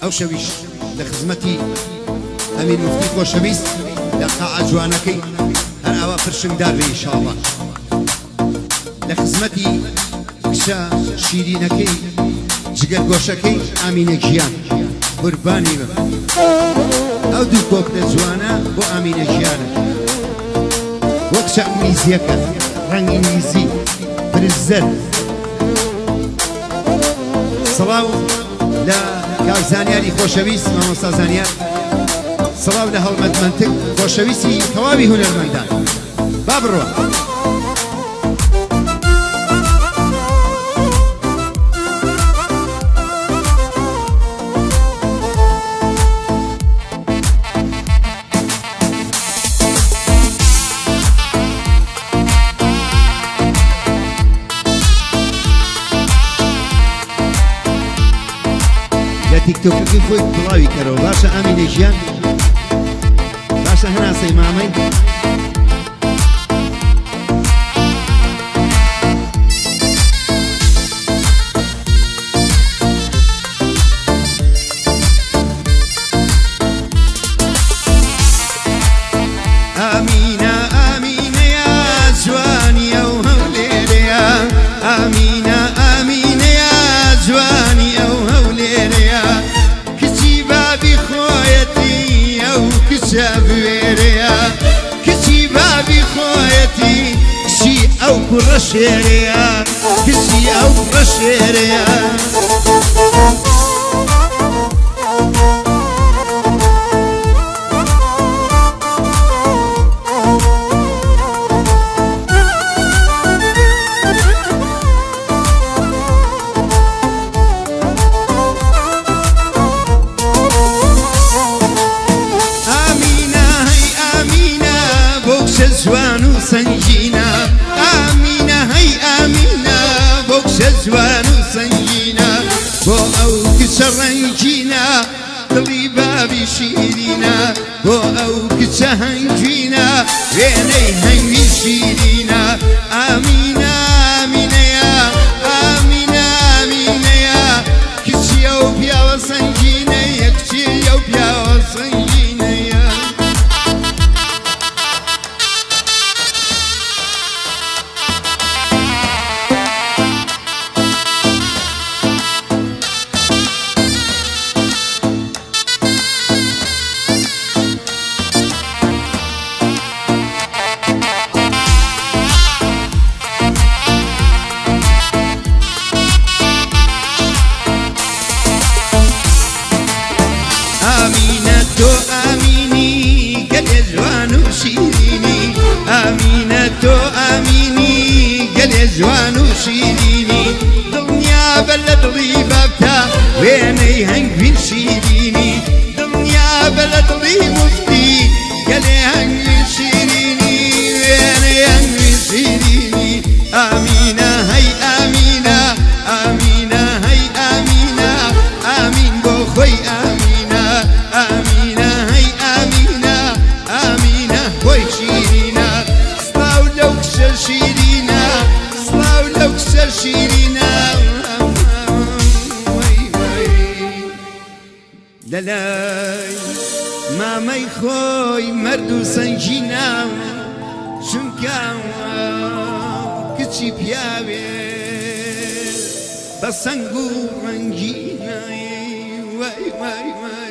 او شويش لخدمتي امين مفتي خوشويست لقاء جوانكي هر اوا فرشم دار ان شاء الله لخدمتي كشا شيرينكي جگر گوشكي امين جيان قرباني او دو كوكت جوانا بو امين جيان وكشا ميزيكا رنگ انجليزي برزر صلاو لا كازانياري خوشويست ماموستا زانيار صلاو لها المدمنتك خوشويستي توابي هنا الميدان بابرو تيك توك كيف فوق بلاوي كرو باشا امين جيان باشا هنا سي مامي امينة امينة يا جواني يا وهوليري يا امينة امينة يا جواني يا وهوليري يا كشي بابي خويتي او كشافيريا كشي بابي خويتي كشي او كرشيريا كشي او كرشيريا جوان وسنجينا آمينة هي آمينة بوكش جوان وسنجينا بو أو كشرنجينا دلي بابي شيرينا بو أو كشهنجينا ويني هنجي شيرينا آمينة آمينة يا آمينة آمينة يا كشي أو بيا وسنجينا يا كشي أو بيا وسنجينا يا آميني قل يا جوان وشيريني آمينة آميني قل يا جوان وشيريني دنيا بلد بابتا ويني هنقفين شيريني دنيا بلد مفتي قل يا هنقفين شيريني ويني هنقفين شيريني آمينة هي آمينة آمينة هي آمينة آمين بوخوي آمينة آمينة هي آمينة آمينة بوي شيرينا صلاو لو كسر شيرينا صلاو لو كسر شيرينا للاي ما ما يخوي مردو سنجينا شنكا كتشي بيابي بسنجو رنجينا واي واي واي